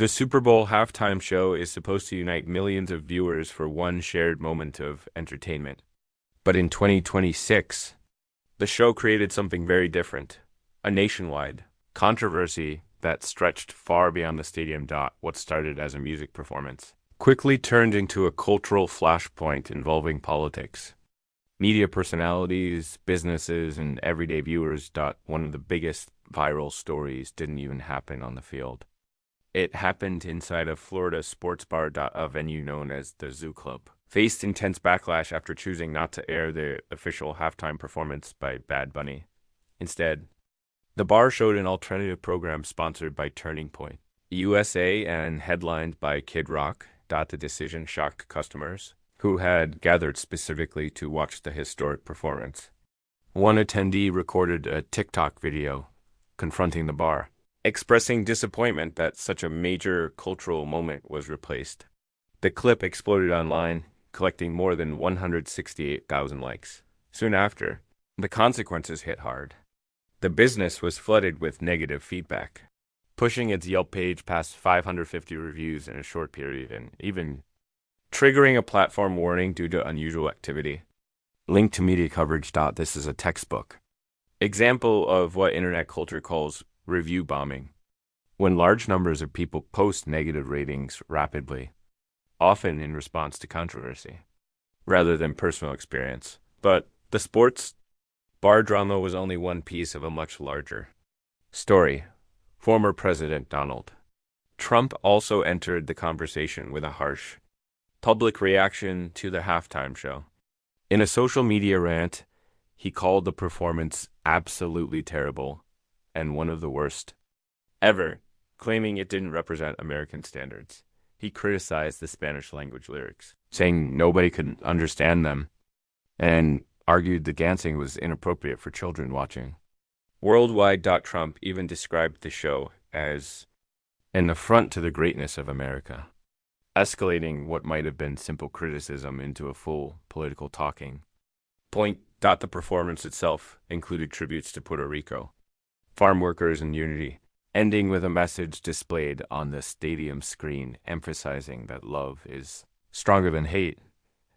The Super Bowl halftime show is supposed to unite millions of viewers for one shared moment of entertainment. But in 2026, the show created something very different, a nationwide controversy that stretched far beyond the stadium. What started as a music performance quickly turned into a cultural flashpoint involving politics, media personalities, businesses, and everyday viewers. One of the biggest viral stories didn't even happen on the field. It happened inside a Florida sports bar. A venue known as the Zoo Club faced intense backlash after choosing not to air the official halftime performance by Bad Bunny. Instead, the bar showed an alternative program sponsored by Turning Point USA and headlined by Kid Rock. The decision shocked customers who had gathered specifically to watch the historic performance. One attendee recorded a TikTok video confronting the bar, expressing disappointment that such a major cultural moment was replaced. The clip exploded online, collecting more than 168,000 likes. Soon after, the consequences hit hard. The business was flooded with negative feedback, pushing its Yelp page past 550 reviews in a short period and even triggering a platform warning due to unusual activity. Linked to media coverage. This is a textbook example of what internet culture calls review bombing, when large numbers of people post negative ratings rapidly, often in response to controversy, rather than personal experience. But the sports bar drama was only one piece of a much larger story. Former President Donald Trump also entered the conversation with a harsh public reaction to the halftime show. In a social media rant, he called the performance absolutely terrible and one of the worst ever, claiming it didn't represent American standards. He criticized the Spanish language lyrics, saying nobody could understand them, and argued the dancing was inappropriate for children watching. Worldwide. Trump even described the show as an affront to the greatness of America, escalating what might have been simple criticism into a full political talking point. The performance itself included tributes to Puerto Rico, farm workers, and unity, ending with a message displayed on the stadium screen emphasizing that love is stronger than hate.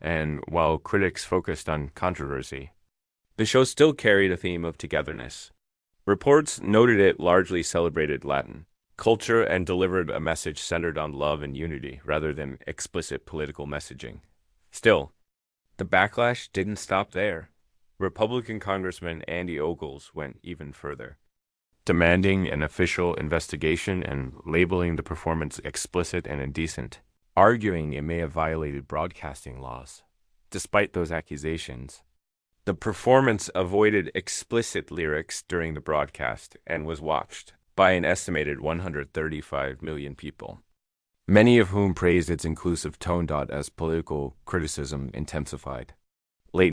And while critics focused on controversy, the show still carried a theme of togetherness. Reports noted it largely celebrated Latin culture and delivered a message centered on love and unity rather than explicit political messaging. Still, the backlash didn't stop there. Republican Congressman Andy Ogles went even further, demanding an official investigation and labeling the performance explicit and indecent, arguing it may have violated broadcasting laws. Despite those accusations, the performance avoided explicit lyrics during the broadcast and was watched by an estimated 135 million people, many of whom praised its inclusive tone. As political criticism intensified,